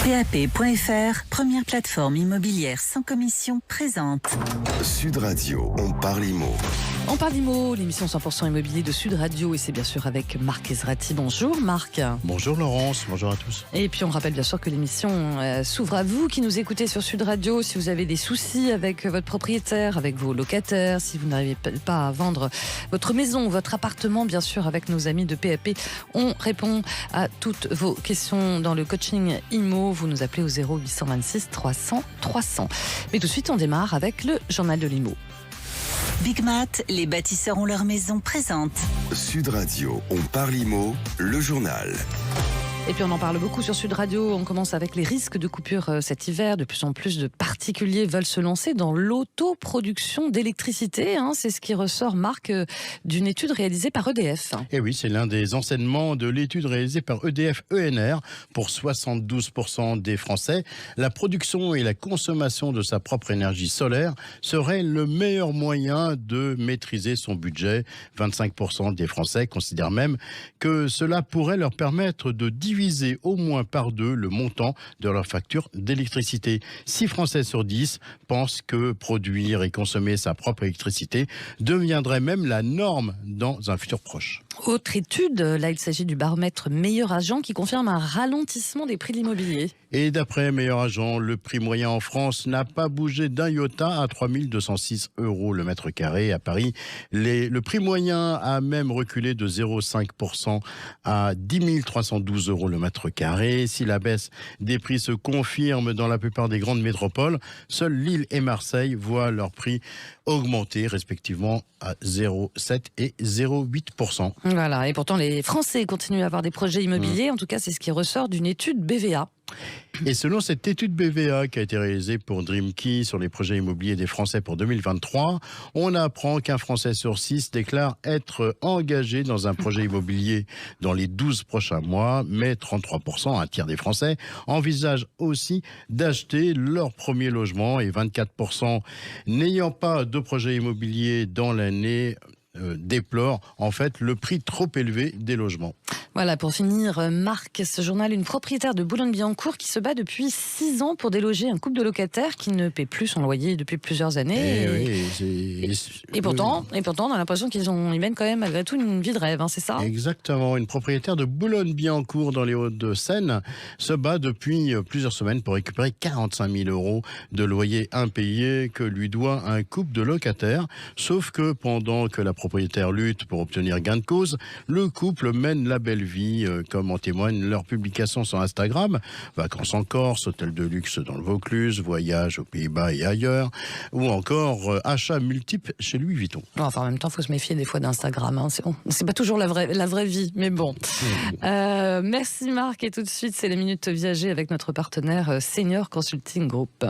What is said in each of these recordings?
PAP.fr, première plateforme immobilière sans commission, présente Sud Radio, on parle IMO. On parle IMO, l'émission 100% immobilier de Sud Radio, et c'est bien sûr avec Marc Ezrati. Bonjour Marc. Bonjour Laurence, bonjour à tous. Et puis on rappelle bien sûr que l'émission s'ouvre à vous qui nous écoutez sur Sud Radio. Si vous avez des soucis avec votre propriétaire, avec vos locataires, si vous n'arrivez pas à vendre votre maison, votre appartement, bien sûr avec nos amis de PAP, on répond à toutes vos questions dans le coaching IMO. Vous nous appelez au 0826 300 300. Mais tout de suite on démarre avec le journal de l'IMO. Big Mat, les bâtisseurs ont leur maison, présente Sud Radio, on parle IMO, le journal. Et puis on en parle beaucoup sur Sud Radio. On commence avec les risques de coupure cet hiver. De plus en plus de particuliers veulent se lancer dans l'autoproduction d'électricité. C'est ce qui ressort, Marc, d'une étude réalisée par EDF. Et oui, c'est l'un des enseignements de l'étude réalisée par EDF ENR pour 72% des Français. La production et la consommation de sa propre énergie solaire serait le meilleur moyen de maîtriser son budget. 25% des Français considèrent même que cela pourrait leur permettre de diviser au moins par 2 le montant de leur facture d'électricité. 6 Français sur 10 pensent que produire et consommer sa propre électricité deviendrait même la norme dans un futur proche. Autre étude, là il s'agit du baromètre Meilleur Agent qui confirme un ralentissement des prix de l'immobilier. Et d'après Meilleur Agent, le prix moyen en France n'a pas bougé d'un iota à 3 206 € le mètre carré. À Paris, le prix moyen a même reculé de 0,5% à 10 312 € le mètre carré. Si la baisse des prix se confirme dans la plupart des grandes métropoles, seules Lille et Marseille voient leur prix augmenter respectivement à 0,7 et 0,8%. Voilà, et pourtant les Français continuent à avoir des projets immobiliers. En tout cas, c'est ce qui ressort d'une étude BVA. Et selon cette étude BVA qui a été réalisée pour Dreamkey sur les projets immobiliers des Français pour 2023, on apprend qu'un Français sur 6 déclare être engagé dans un projet immobilier dans les 12 prochains mois, mais 33%, un tiers des Français, envisagent aussi d'acheter leur premier logement, et 24% n'ayant pas de projet immobilier dans l'année déplorent en fait le prix trop élevé des logements. Voilà, pour finir, Marc, ce journal, une propriétaire de Boulogne-Billancourt qui se bat depuis 6 ans pour déloger un couple de locataires qui ne paie plus son loyer depuis plusieurs années. Et pourtant, on a l'impression qu'ils mènent quand même malgré tout une vie de rêve, c'est ça ? Exactement, une propriétaire de Boulogne-Billancourt dans les Hauts-de-Seine se bat depuis plusieurs semaines pour récupérer 45 000 € de loyer impayé que lui doit un couple de locataires. Sauf que pendant que la propriétaire lutte pour obtenir gain de cause, le couple mène la belle vie, comme en témoignent leurs publications sur Instagram. Vacances en Corse, hôtel de luxe dans le Vaucluse, voyage aux Pays-Bas et ailleurs, ou encore achats multiples chez Louis Vuitton. Enfin, en même temps, il faut se méfier des fois d'Instagram. C'est pas toujours la vraie vie, mais bon. Merci Marc, et tout de suite, c'est les Minutes Viager avec notre partenaire Senior Consulting Group.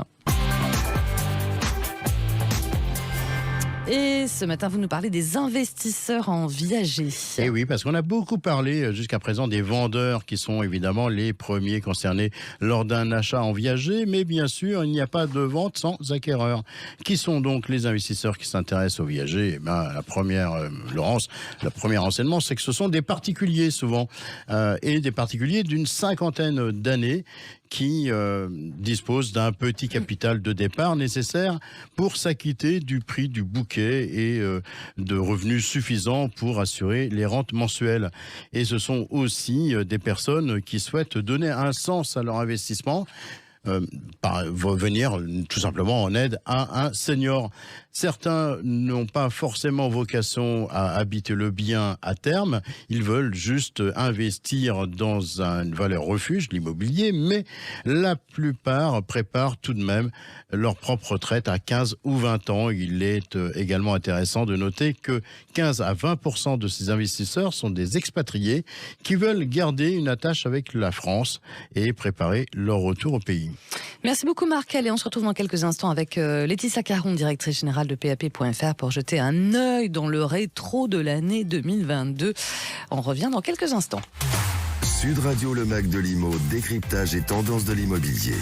Et ce matin, vous nous parlez des investisseurs en viager. Et oui, parce qu'on a beaucoup parlé jusqu'à présent des vendeurs qui sont évidemment les premiers concernés lors d'un achat en viager. Mais bien sûr, il n'y a pas de vente sans acquéreur. Qui sont donc les investisseurs qui s'intéressent au viager ? La première, Laurence, le premier renseignement, c'est que ce sont des particuliers souvent. Et des particuliers d'une 50aine d'années qui disposent d'un petit capital de départ nécessaire pour s'acquitter du prix du bouquet et de revenus suffisants pour assurer les rentes mensuelles. Et ce sont aussi des personnes qui souhaitent donner un sens à leur investissement, venir tout simplement en aide à un senior. Certains n'ont pas forcément vocation à habiter le bien à terme, ils veulent juste investir dans une valeur refuge, l'immobilier, mais la plupart préparent tout de même leur propre retraite à 15 ou 20 ans. Il est également intéressant de noter que 15 à 20% de ces investisseurs sont des expatriés qui veulent garder une attache avec la France et préparer leur retour au pays. Merci beaucoup Marc. Allez, on se retrouve dans quelques instants avec Laetitia Caron, directrice générale de PAP.fr, pour jeter un œil dans le rétro de l'année 2022. On revient dans quelques instants. Sud Radio, le Mac de l'IMO, décryptage et tendance de l'immobilier.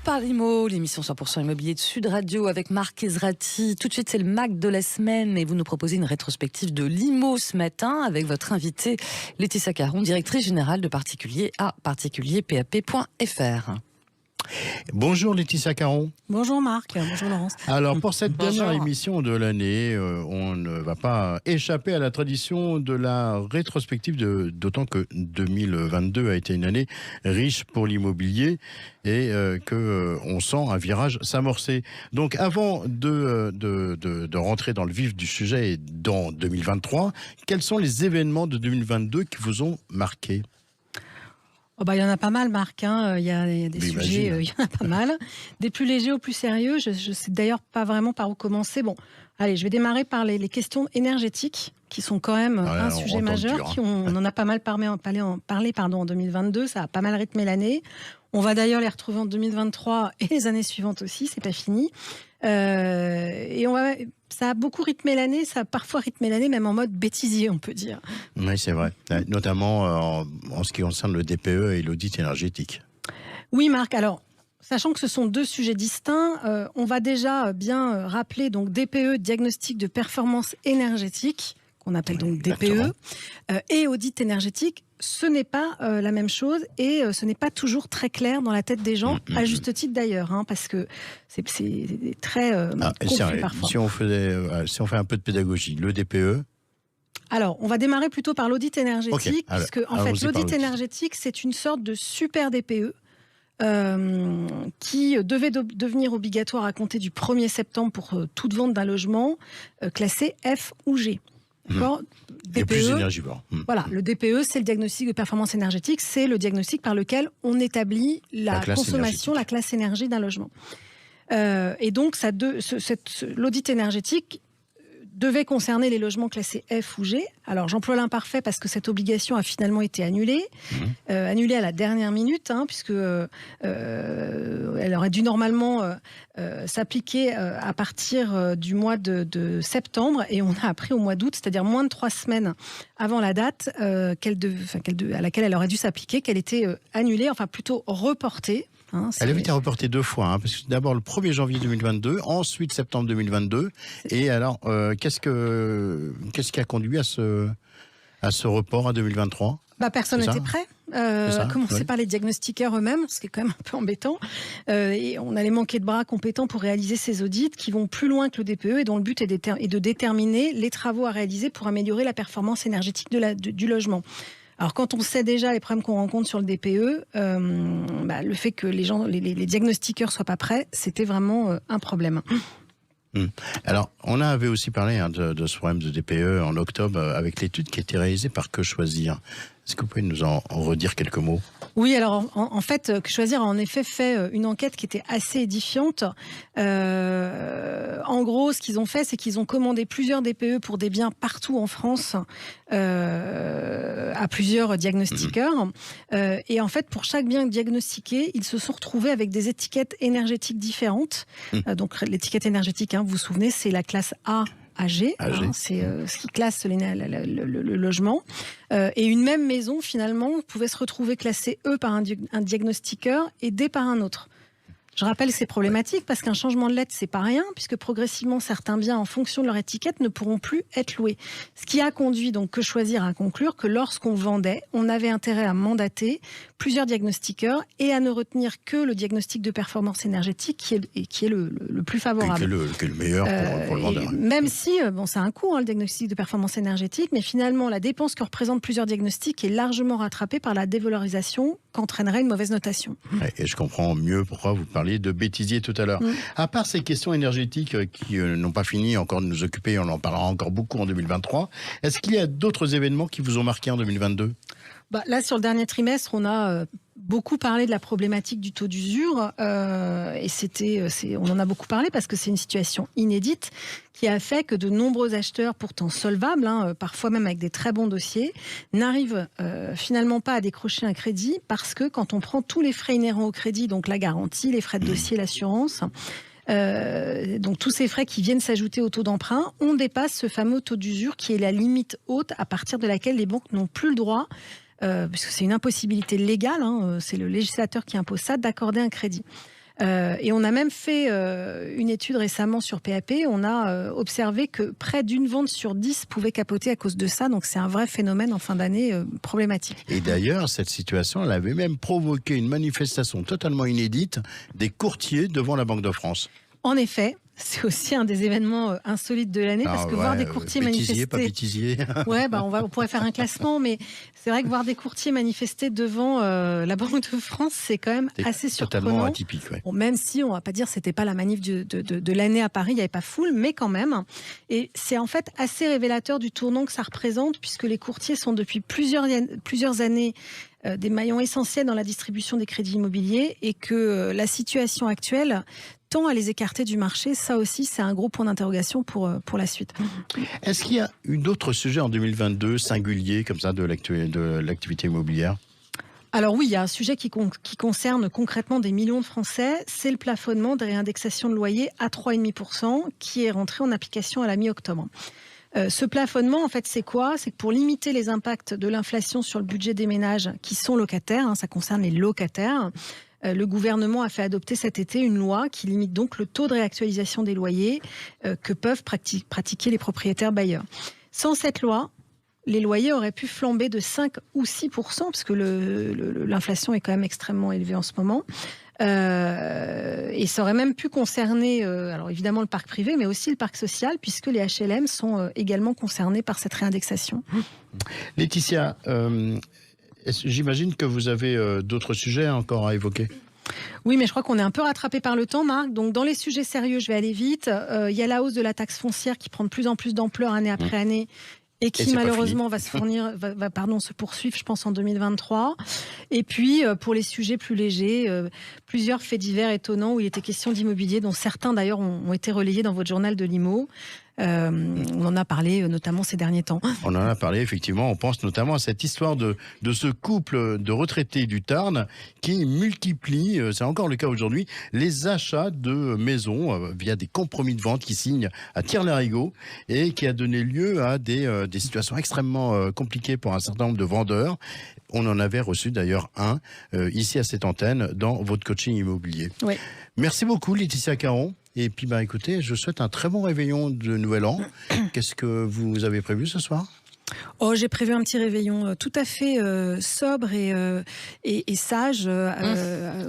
Par l'IMO, l'émission 100% immobilier de Sud Radio avec Marc Ezrati. Tout de suite, c'est le Mac de la semaine et vous nous proposez une rétrospective de l'IMO ce matin avec votre invitée Laetitia Caron, directrice générale de particulier à particulier PAP.fr. Bonjour Laetitia Caron. Bonjour Marc, bonjour Laurence. Alors pour cette Bonjour. dernière émission de l'année, on ne va pas échapper à la tradition de la rétrospective, d'autant que 2022 a été une année riche pour l'immobilier et qu'on sent un virage s'amorcer. Donc avant de rentrer dans le vif du sujet et dans 2023, quels sont les événements de 2022 qui vous ont marqué ? Il y en a pas mal, Marc. Il y a des J'imagine. sujets, il y en a pas mal. Des plus légers aux plus sérieux. Je ne sais d'ailleurs pas vraiment par où commencer. Bon, allez, je vais démarrer par les questions énergétiques, qui sont quand même un sujet majeur. On en a pas mal parlé en 2022. Ça a pas mal rythmé l'année. On va d'ailleurs les retrouver en 2023 et les années suivantes aussi. C'est pas fini. Et ça a beaucoup rythmé l'année, ça a parfois rythmé l'année même en mode bêtisier, on peut dire. Oui, c'est vrai. Notamment en ce qui concerne le DPE et l'audit énergétique. Oui, Marc. Alors, sachant que ce sont deux sujets distincts, on va déjà bien rappeler donc DPE, diagnostic de performance énergétique, qu'on appelle donc DPE, et audit énergétique. Ce n'est pas la même chose et ce n'est pas toujours très clair dans la tête des gens, à juste titre d'ailleurs, parce que c'est très confus parfois. Si on fait un peu de pédagogie, le DPE. Alors, on va démarrer plutôt par l'audit énergétique, puisque en fait, l'audit énergétique, c'est une sorte de super DPE qui devait devenir obligatoire à compter du 1er septembre pour toute vente d'un logement classé F ou G. Et plus énergivore. Voilà, le DPE, c'est le diagnostic de performance énergétique, c'est le diagnostic par lequel on établit la consommation, la classe énergie d'un logement. Et donc, l'audit énergétique devait concerner les logements classés F ou G. Alors, j'emploie l'imparfait parce que cette obligation a finalement été annulée, annulée à la dernière minute, puisque elle aurait dû normalement s'appliquer à partir du mois de septembre, et on a appris au mois d'août, c'est-à-dire moins de 3 semaines avant la date à laquelle elle aurait dû s'appliquer, qu'elle était annulée, enfin plutôt reportée. Elle avait été reportée 2 fois, parce que d'abord le 1er janvier 2022, ensuite septembre 2022. Et alors, qu'est-ce qui a conduit à ce report à 2023 ? Personne n'était prêt. Commencer par les diagnostiqueurs eux-mêmes, ce qui est quand même un peu embêtant. Et on allait manquer de bras compétents pour réaliser ces audits qui vont plus loin que le DPE et dont le but est de déterminer les travaux à réaliser pour améliorer la performance énergétique du logement. Alors, quand on sait déjà les problèmes qu'on rencontre sur le DPE, le fait que les diagnostiqueurs soient pas prêts, c'était vraiment un problème. Alors, on avait aussi parlé de ce problème de DPE en octobre avec l'étude qui a été réalisée par Que Choisir. Est-ce que vous pouvez nous en redire quelques mots ? Oui, alors en fait, Que Choisir a en effet fait une enquête qui était assez édifiante. En gros, ce qu'ils ont fait, c'est qu'ils ont commandé plusieurs DPE pour des biens partout en France à plusieurs diagnostiqueurs. Et en fait, pour chaque bien diagnostiqué, ils se sont retrouvés avec des étiquettes énergétiques différentes. Donc l'étiquette énergétique, vous vous souvenez, c'est la classe A. AG. C'est ce qui classe le logement. Et une même maison, finalement, pouvait se retrouver classée E par un diagnostiqueur et D par un autre. Je rappelle que c'est problématique parce qu'un changement de lettre, c'est pas rien, puisque progressivement, certains biens, en fonction de leur étiquette, ne pourront plus être loués. Ce qui a conduit donc Que Choisir à conclure que lorsqu'on vendait, on avait intérêt à mandater plusieurs diagnostiqueurs et à ne retenir que le diagnostic de performance énergétique qui est le plus favorable. Qui est le meilleur pour le vendeur. Même si, ça a un coût, le diagnostic de performance énergétique, mais finalement, la dépense que représentent plusieurs diagnostics est largement rattrapée par la dévalorisation qu'entraînerait une mauvaise notation. Et je comprends mieux pourquoi vous parliez de bêtisier tout à l'heure. À part ces questions énergétiques qui n'ont pas fini encore de nous occuper, on en parlera encore beaucoup en 2023, est-ce qu'il y a d'autres événements qui vous ont marqué en 2022 ? Là, sur le dernier trimestre, on a beaucoup parlé de la problématique du taux d'usure et on en a beaucoup parlé parce que c'est une situation inédite qui a fait que de nombreux acheteurs pourtant solvables, parfois même avec des très bons dossiers, n'arrivent finalement pas à décrocher un crédit parce que quand on prend tous les frais inhérents au crédit, donc la garantie, les frais de dossier, l'assurance, donc tous ces frais qui viennent s'ajouter au taux d'emprunt, on dépasse ce fameux taux d'usure qui est la limite haute à partir de laquelle les banques n'ont plus le droit, puisque c'est une impossibilité légale, c'est le législateur qui impose ça, d'accorder un crédit. Et on a même fait une étude récemment sur PAP. On a observé que près d'une vente sur 10 pouvait capoter à cause de ça. Donc c'est un vrai phénomène en fin d'année problématique. Et d'ailleurs, cette situation, elle avait même provoqué une manifestation totalement inédite des courtiers devant la Banque de France. En effet, c'est aussi un des événements insolites de l'année, parce que voir des courtiers manifester... Pas bêtisier. Ouais, on pourrait faire un classement, mais c'est vrai que voir des courtiers manifester devant la Banque de France, c'est quand même assez surprenant. Totalement atypique, ouais. Bon, même si on va pas dire c'était pas la manif de l'année à Paris, il n'y avait pas foule, mais quand même. Et c'est en fait assez révélateur du tournant que ça représente, puisque les courtiers sont depuis plusieurs années des maillons essentiels dans la distribution des crédits immobiliers, et que la situation actuelle tend à les écarter du marché. Ça aussi, c'est un gros point d'interrogation pour la suite. Est-ce qu'il y a eu d'autres sujets en 2022 singuliers comme ça de l'activité immobilière ? Alors oui, il y a un sujet qui concerne concrètement des millions de Français, c'est le plafonnement des réindexations de loyer à 3,5% qui est rentré en application à la mi-octobre. Ce plafonnement, en fait, c'est quoi ? C'est que pour limiter les impacts de l'inflation sur le budget des ménages qui sont locataires, ça concerne les locataires, le gouvernement a fait adopter cet été une loi qui limite donc le taux de réactualisation des loyers que peuvent pratiquer les propriétaires bailleurs. Sans cette loi, les loyers auraient pu flamber de 5 ou 6%, parce que l'inflation est quand même extrêmement élevée en ce moment. Et ça aurait même pu concerner, alors évidemment le parc privé, mais aussi le parc social, puisque les HLM sont également concernés par cette réindexation. Laetitia, j'imagine que vous avez d'autres sujets encore à évoquer. Oui, mais je crois qu'on est un peu rattrapé par le temps, Marc. Donc, dans les sujets sérieux, je vais aller vite. Il y a la hausse de la taxe foncière qui prend de plus en plus d'ampleur année après année. Et qui malheureusement va se poursuivre, je pense, en 2023. Et puis, pour les sujets plus légers, plusieurs faits divers étonnants où il était question d'immobilier, dont certains d'ailleurs ont été relayés dans votre journal de l'IMO. On en a parlé notamment ces derniers temps. On en a parlé, effectivement. On pense notamment à cette histoire de ce couple de retraités du Tarn qui multiplie, c'est encore le cas aujourd'hui, les achats de maisons via des compromis de vente qui signent à Tire-Larigot et qui a donné lieu à des situations extrêmement compliquées pour un certain nombre de vendeurs. On en avait reçu d'ailleurs un ici à cette antenne dans votre coaching immobilier. Oui. Merci beaucoup Laetitia Caron. Et puis, écoutez, je souhaite un très bon réveillon de Nouvel An. Qu'est-ce que vous avez prévu ce soir ? J'ai prévu un petit réveillon tout à fait sobre et sage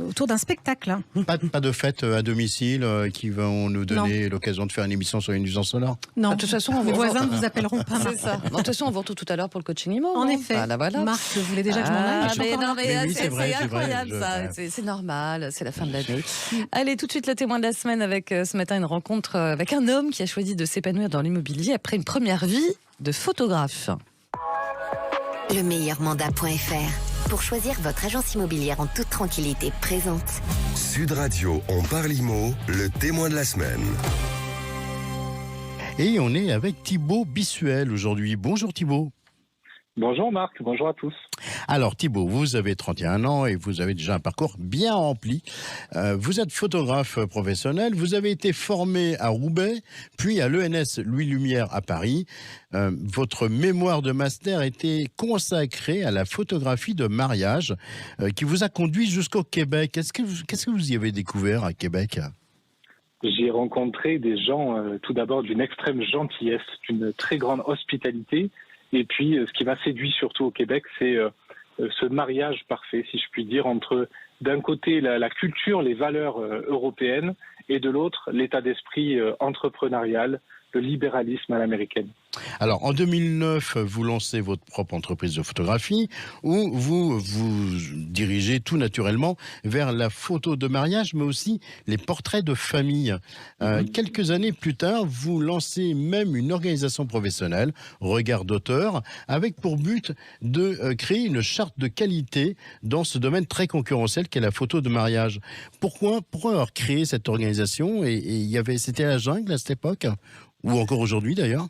autour d'un spectacle. Pas de fête à domicile qui vont nous donner l'occasion de faire une émission sur une nuisance sonore ? Non, de toute façon, les voisins ne vous appelleront pas. C'est ça. De toute façon, on vous retrouve tout à l'heure pour le coaching IMO. En effet. Voilà. Marc, je voulais déjà que je m'en aille. C'est incroyable ça. C'est normal, c'est la fin de l'année. Allez, tout de suite, le témoin de la semaine avec ce matin une rencontre avec un homme qui a choisi de s'épanouir dans l'immobilier après une première vie de photographe. Le meilleur mandat.fr pour choisir votre agence immobilière en toute tranquillité présente. Sud Radio, on parle IMO, le témoin de la semaine. Et on est avec Thibaut Bissuel aujourd'hui. Bonjour Thibaut. Bonjour Marc, bonjour à tous. Alors Thibaut, vous avez 31 ans et vous avez déjà un parcours bien rempli. Vous êtes photographe professionnel, vous avez été formé à Roubaix, puis à l'ENS Louis Lumière à Paris. Votre mémoire de master était consacrée à la photographie de mariage qui vous a conduit jusqu'au Québec. Qu'est-ce que vous y avez découvert à Québec ? J'ai rencontré des gens, tout d'abord, d'une extrême gentillesse, d'une très grande hospitalité. Et puis, ce qui m'a séduit surtout au Québec, c'est ce mariage parfait, si je puis dire, entre d'un côté la culture, les valeurs européennes, et de l'autre l'état d'esprit entrepreneurial, le libéralisme à l'américaine. Alors, en 2009, vous lancez votre propre entreprise de photographie où vous dirigez tout naturellement vers la photo de mariage, mais aussi les portraits de famille. Quelques années plus tard, vous lancez même une organisation professionnelle, Regard d'auteur, avec pour but de créer une charte de qualité dans ce domaine très concurrentiel qu'est la photo de mariage. Pourquoi avoir créé cette organisation ? C'était la jungle à cette époque ? Ou encore aujourd'hui d'ailleurs ?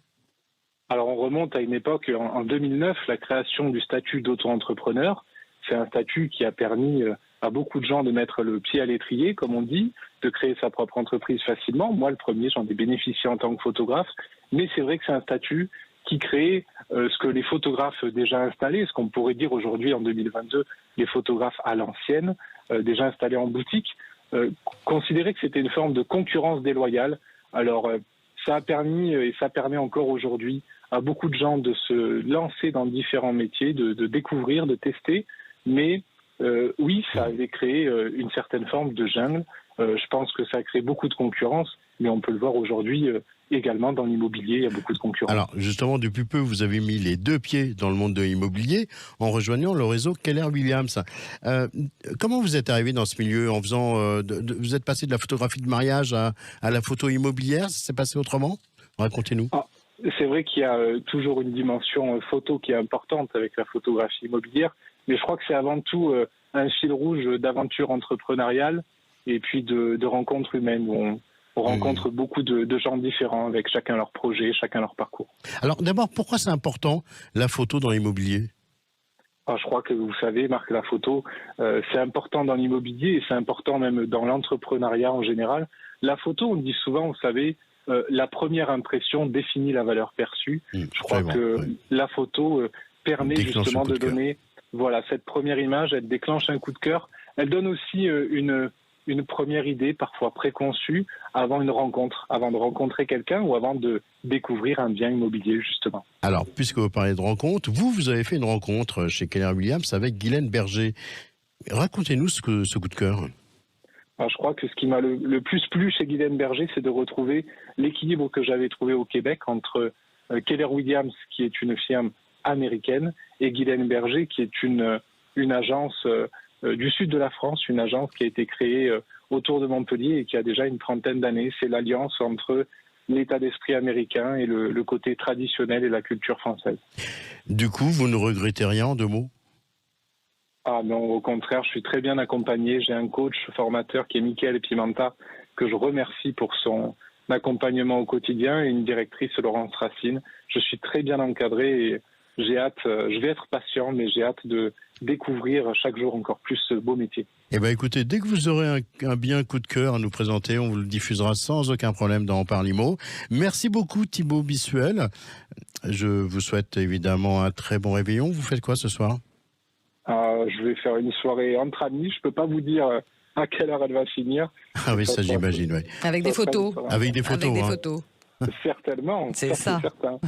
Alors on remonte à une époque, en 2009, la création du statut d'auto-entrepreneur. C'est un statut qui a permis à beaucoup de gens de mettre le pied à l'étrier, comme on dit, de créer sa propre entreprise facilement. Moi, le premier, j'en ai bénéficié en tant que photographe. Mais c'est vrai que c'est un statut qui crée ce que les photographes déjà installés, ce qu'on pourrait dire aujourd'hui en 2022, les photographes à l'ancienne, déjà installés en boutique, considéraient que c'était une forme de concurrence déloyale. Alors, ça a permis et ça permet encore aujourd'hui à beaucoup de gens de se lancer dans différents métiers, de découvrir, de tester. Mais oui, ça avait créé une certaine forme de jungle. Je pense que ça a créé beaucoup de concurrence, mais on peut le voir aujourd'hui également dans l'immobilier, il y a beaucoup de concurrence. Alors justement, depuis peu, vous avez mis les 2 pieds dans le monde de l'immobilier en rejoignant le réseau Keller Williams. Comment vous êtes arrivé dans ce milieu en faisant, vous êtes passé de la photographie de mariage à la photo immobilière? Ça s'est passé autrement? Racontez-nous. C'est vrai qu'il y a toujours une dimension photo qui est importante avec la photographie immobilière, mais je crois que c'est avant tout un fil rouge d'aventure entrepreneuriale et puis de rencontres humaines où on rencontre beaucoup de gens différents avec chacun leur projet, chacun leur parcours. Alors d'abord, pourquoi c'est important la photo dans l'immobilier? Je crois que vous savez, Marc, la photo, c'est important dans l'immobilier et c'est important même dans l'entrepreneuriat en général. La photo, on dit souvent, vous savez, la première impression définit la valeur perçue. Je crois que la photo permet justement de donner cette première image, elle déclenche un coup de cœur. Elle donne aussi une première idée, parfois préconçue, avant une rencontre, avant de rencontrer quelqu'un ou avant de découvrir un bien immobilier, justement. Alors, puisque vous parlez de rencontre, vous avez fait une rencontre chez Keller Williams avec Guylaine Berger. Racontez-nous ce coup de cœur. Je crois que ce qui m'a le plus plu chez Guylaine Berger, c'est de retrouver l'équilibre que j'avais trouvé au Québec entre Keller Williams, qui est une firme américaine, et Guylaine Berger, qui est une agence du sud de la France, une agence qui a été créée autour de Montpellier et qui a déjà une 30aine d'années. C'est l'alliance entre l'état d'esprit américain et le côté traditionnel et la culture française. Du coup, vous ne regrettez rien en 2 mots? Non, au contraire, je suis très bien accompagné. J'ai un coach formateur qui est Michael Pimenta, que je remercie pour son accompagnement au quotidien, et une directrice, Laurence Racine. Je suis très bien encadré et j'ai hâte, je vais être patient, mais j'ai hâte de découvrir chaque jour encore plus ce beau métier. Eh bien écoutez, dès que vous aurez un bien coup de cœur à nous présenter, on vous le diffusera sans aucun problème dans On parle IMO. Merci beaucoup Thibaut Bissuel. Je vous souhaite évidemment un très bon réveillon. Vous faites quoi ce soir? Je vais faire une soirée entre amis. Je ne peux pas vous dire à quelle heure elle va finir. Ah oui, ça j'imagine, oui. Avec des photos. Avec des photos. Avec des photos. Certainement. C'est ça. Certain.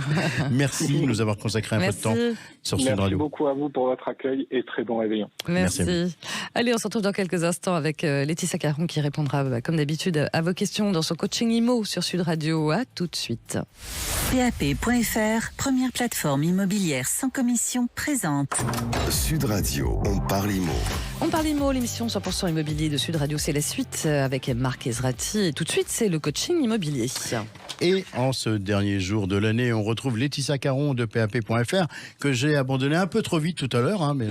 Merci de nous avoir consacré un peu de temps sur Sud Radio. Merci beaucoup à vous pour votre accueil et très bon réveillon. Merci. Allez, on se retrouve dans quelques instants avec Laetitia Caron qui répondra comme d'habitude à vos questions dans son coaching IMO sur Sud Radio. À tout de suite. PAP.fr, première plateforme immobilière sans commission présente. Sud Radio, on parle IMO. On parle IMO, l'émission 100% immobilier de Sud Radio, c'est la suite avec Marc Ezrati. Et tout de suite, c'est le coaching immobilier. Et en ce dernier jour de l'année, on retrouve Laetitia Caron de PAP.fr, que j'ai abandonné un peu trop vite tout à l'heure, mais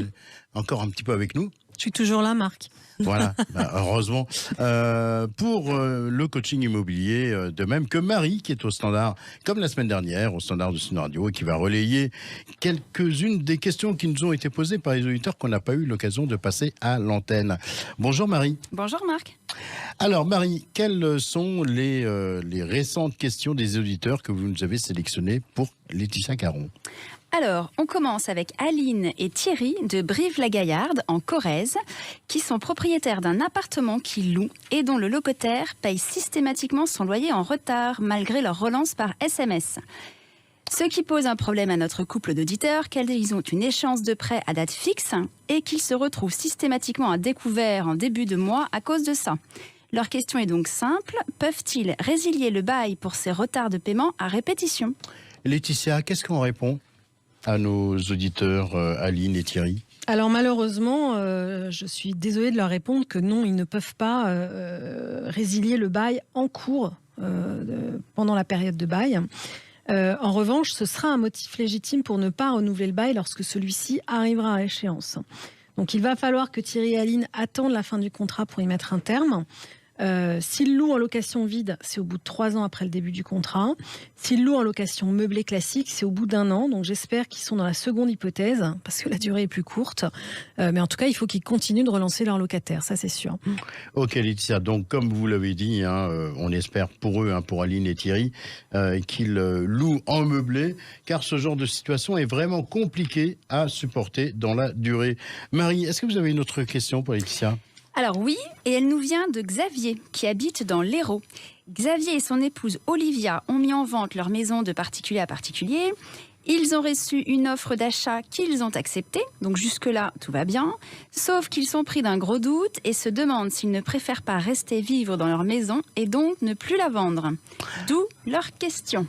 encore un petit peu avec nous. Je suis toujours là, Marc. Voilà, heureusement. Pour le coaching immobilier, de même que Marie, qui est au standard, comme la semaine dernière, au standard de Sud Radio, et qui va relayer quelques-unes des questions qui nous ont été posées par les auditeurs qu'on n'a pas eu l'occasion de passer à l'antenne. Bonjour Marie. Bonjour Marc. Alors Marie, quelles sont les récentes questions des auditeurs que vous nous avez sélectionnées pour Laetitia Caron? Alors, on commence avec Aline et Thierry de Brive-la-Gaillarde, en Corrèze, qui sont propriétaires d'un appartement qu'ils louent et dont le locataire paye systématiquement son loyer en retard, malgré leur relance par SMS. Ce qui pose un problème à notre couple d'auditeurs, qu'ils ont une échéance de prêt à date fixe et qu'ils se retrouvent systématiquement à découvert en début de mois à cause de ça. Leur question est donc simple, peuvent-ils résilier le bail pour ces retards de paiement à répétition? Laetitia, qu'est-ce qu'on répond à nos auditeurs Aline et Thierry? Alors malheureusement, je suis désolée de leur répondre que non, ils ne peuvent pas résilier le bail en cours pendant la période de bail. En revanche, ce sera un motif légitime pour ne pas renouveler le bail lorsque celui-ci arrivera à échéance. Donc il va falloir que Thierry et Aline attendent la fin du contrat pour y mettre un terme. S'ils louent en location vide, c'est au bout de 3 ans après le début du contrat. S'ils louent en location meublée classique, c'est au bout d'1 an. Donc j'espère qu'ils sont dans la seconde hypothèse, parce que la durée est plus courte. Mais en tout cas, il faut qu'ils continuent de relancer leurs locataires, ça c'est sûr. Ok Laetitia, donc comme vous l'avez dit, on espère pour eux, pour Aline et Thierry, qu'ils louent en meublé, car ce genre de situation est vraiment compliqué à supporter dans la durée. Marie, est-ce que vous avez une autre question pour Laetitia ? Alors oui, et elle nous vient de Xavier, qui habite dans l'Hérault. Xavier et son épouse Olivia ont mis en vente leur maison de particulier à particulier. Ils ont reçu une offre d'achat qu'ils ont acceptée, donc jusque-là, tout va bien. Sauf qu'ils sont pris d'un gros doute et se demandent s'ils ne préfèrent pas rester vivre dans leur maison et donc ne plus la vendre. D'où leur question.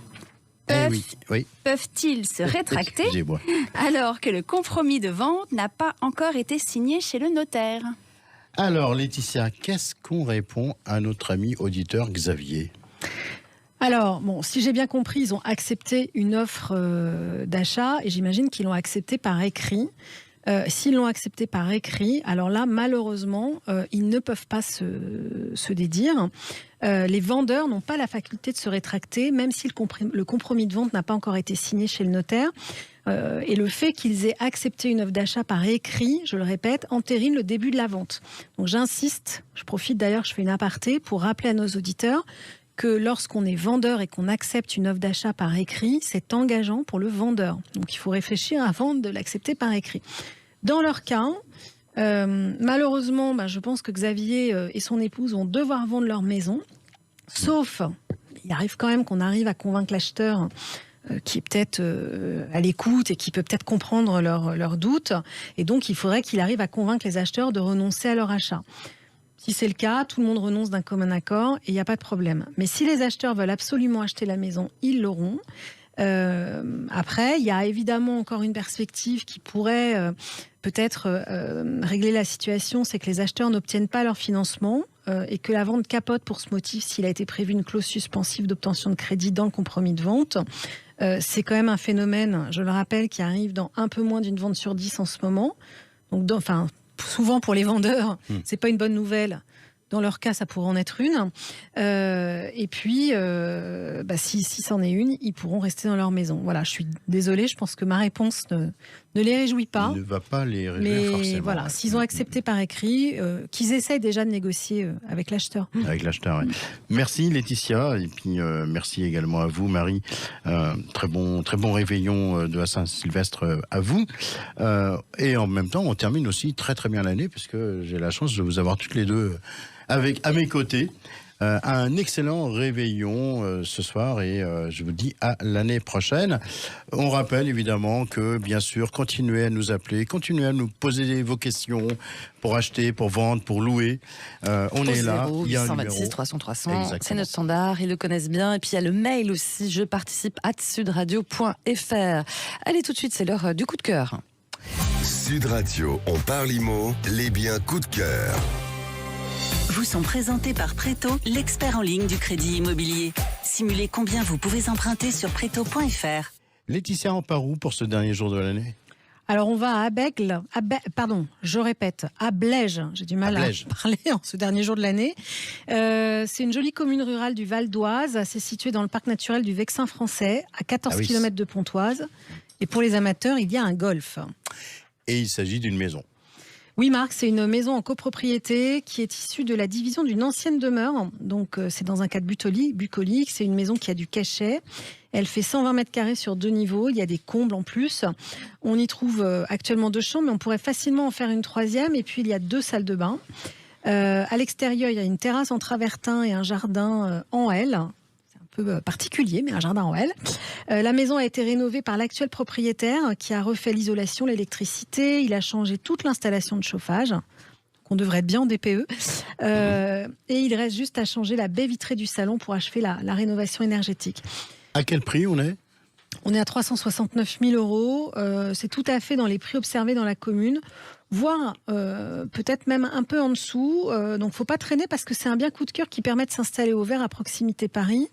Peuvent-ils se rétracter alors que le compromis de vente n'a pas encore été signé chez le notaire ? Alors, Laetitia, qu'est-ce qu'on répond à notre ami auditeur Xavier ? Alors, bon, si j'ai bien compris, ils ont accepté une offre d'achat et j'imagine qu'ils l'ont accepté par écrit. S'ils l'ont accepté par écrit, alors là, malheureusement, ils ne peuvent pas se dédire. Les vendeurs n'ont pas la faculté de se rétracter, même si le compromis de vente n'a pas encore été signé chez le notaire. Et le fait qu'ils aient accepté une offre d'achat par écrit, je le répète, entérine le début de la vente. Donc j'insiste, je profite d'ailleurs, je fais une aparté pour rappeler à nos auditeurs que lorsqu'on est vendeur et qu'on accepte une offre d'achat par écrit, c'est engageant pour le vendeur. Donc il faut réfléchir avant de l'accepter par écrit. Dans leur cas, malheureusement, je pense que Xavier et son épouse vont devoir vendre leur maison. Sauf, il arrive quand même qu'on arrive à convaincre l'acheteur qui est peut-être à l'écoute et qui peut peut-être comprendre leurs doutes. Et donc, il faudrait qu'il arrive à convaincre les acheteurs de renoncer à leur achat. Si c'est le cas, tout le monde renonce d'un commun accord et il n'y a pas de problème. Mais si les acheteurs veulent absolument acheter la maison, ils l'auront. Après, il y a évidemment encore une perspective qui pourrait peut-être régler la situation, c'est que les acheteurs n'obtiennent pas leur financement et que la vente capote pour ce motif s'il a été prévu une clause suspensive d'obtention de crédit dans le compromis de vente. C'est quand même un phénomène, je le rappelle, qui arrive dans un peu moins d'une vente sur 10 en ce moment. Donc, souvent pour les vendeurs, c'est pas une bonne nouvelle. Dans leur cas, ça pourrait en être une. Et puis, si c'en est une, ils pourront rester dans leur maison. Voilà, je suis désolée, je pense que ma réponse ne les réjouit pas. Ne va pas les réjouir forcément. Mais voilà, s'ils ont accepté par écrit, qu'ils essayent déjà de négocier avec l'acheteur. Avec l'acheteur, oui. Merci Laetitia, et puis merci également à vous Marie. Très bon réveillon de la Saint-Sylvestre à vous. Et en même temps, on termine aussi très très bien l'année, puisque j'ai la chance de vous avoir toutes les deux à mes côtés. Un excellent réveillon ce soir et je vous dis à l'année prochaine. On rappelle évidemment que bien sûr, continuez à nous appeler, continuez à nous poser vos questions pour acheter, pour vendre, pour louer. On est là. 0, il y a 826 300 300. C'est notre standard, ils le connaissent bien. Et puis il y a le mail aussi, je participe @sudradio.fr. Allez, tout de suite, c'est l'heure du coup de cœur. Sud Radio, on parle IMO, les biens coup de cœur. Vous sont présentés par Préto, l'expert en ligne du crédit immobilier. Simulez combien vous pouvez emprunter sur Préto.fr. Laetitia, on part où pour ce dernier jour de l'année ? Alors on va à Bègle, je répète, à Blaise. J'ai du mal à parler en ce dernier jour de l'année. C'est une jolie commune rurale du Val d'Oise. C'est situé dans le parc naturel du Vexin français, à 14 km de Pontoise. Et pour les amateurs, il y a un golf. Et il s'agit d'une maison. Oui, Marc, c'est une maison en copropriété qui est issue de la division d'une ancienne demeure. Donc, c'est dans un cadre bucolique. C'est une maison qui a du cachet. Elle fait 120 mètres carrés sur 2 niveaux. Il y a des combles en plus. On y trouve actuellement 2 chambres, mais on pourrait facilement en faire une 3e. Et puis, il y a 2 salles de bain. À l'extérieur, il y a une terrasse en travertin et un jardin en L. Particulier, mais un jardin en L. La maison a été rénovée par l'actuel propriétaire qui a refait l'isolation, l'électricité. Il a changé toute l'installation de chauffage. On devrait être bien en DPE. Et il reste juste à changer la baie vitrée du salon pour achever la rénovation énergétique. À quel prix on est ? On est à 369 000 €. C'est tout à fait dans les prix observés dans la commune, voire peut-être même un peu en dessous. Donc, il ne faut pas traîner parce que c'est un bien coup de cœur qui permet de s'installer au vert à proximité Paris.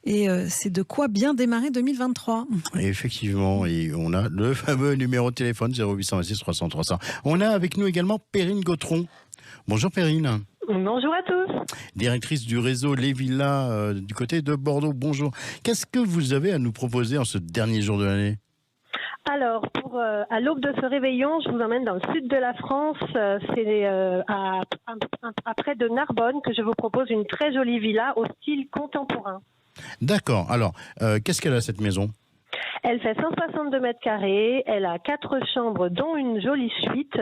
Et c'est de quoi bien démarrer 2023. Et effectivement, et on a le fameux numéro de téléphone 0826 300 300. On a avec nous également Perrine Gautron. Bonjour Perrine. Bonjour à tous. Directrice du réseau Les Villas du côté de Bordeaux. Bonjour. Qu'est-ce que vous avez à nous proposer en ce dernier jour de l'année ? Alors, à l'aube de ce réveillon, je vous emmène dans le sud de la France. C'est à près de Narbonne que je vous propose une très jolie villa au style contemporain. D'accord. Alors, qu'est-ce qu'elle a cette maison ? Elle fait 162 mètres carrés. Elle a 4 chambres, dont une jolie suite.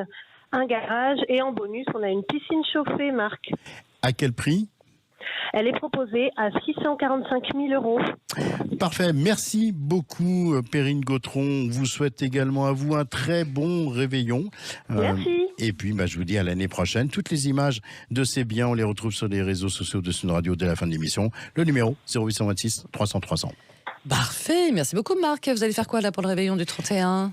un garage et en bonus, on a une piscine chauffée, Marc. À quel prix ? Elle est proposée à 645 000 euros. Parfait, merci beaucoup Perrine Gautron. On vous souhaite également à vous un très bon réveillon. Merci. Et puis je vous dis à l'année prochaine. Toutes les images de ces biens, on les retrouve sur les réseaux sociaux de Sud Radio dès la fin de l'émission. Le numéro 0826 300 300. Parfait, merci beaucoup Marc. Vous allez faire quoi là pour le réveillon du 31 ?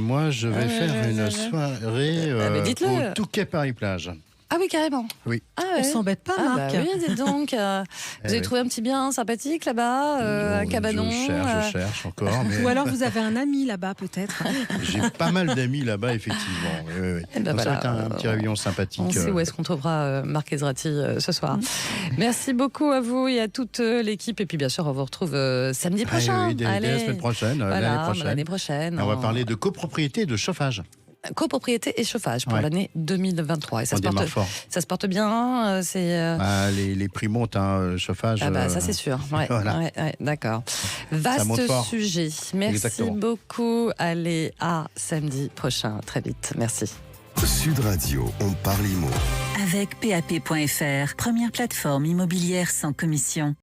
Moi je vais faire une soirée au Touquet Paris-Plage. Ah oui, carrément. Oui. Ah ouais. On s'embête pas, Marc. Oui, dites donc. Vous avez trouvé un petit bien sympathique là-bas, un cabanon. Je cherche encore. Mais... Ou alors vous avez un ami là-bas, peut-être. J'ai pas mal d'amis là-bas, effectivement. Oui. Ça va être un petit réveillon sympathique. On sait où est-ce qu'on trouvera Marc Ezrati ce soir. Merci beaucoup à vous et à toute l'équipe. Et puis, bien sûr, on vous retrouve samedi prochain. Oui, dès la semaine prochaine. L'année prochaine. On va parler de copropriété et de chauffage. Copropriété et chauffage pour l'année 2023. Et ça se porte bien. Les prix montent, chauffage. Ça c'est sûr. Ouais, d'accord. Vaste sujet. Merci Exactement. beaucoup. Allez, à samedi prochain. Très vite. Merci. Sud Radio, on parle IMO. Avec PAP.fr, première plateforme immobilière sans commission.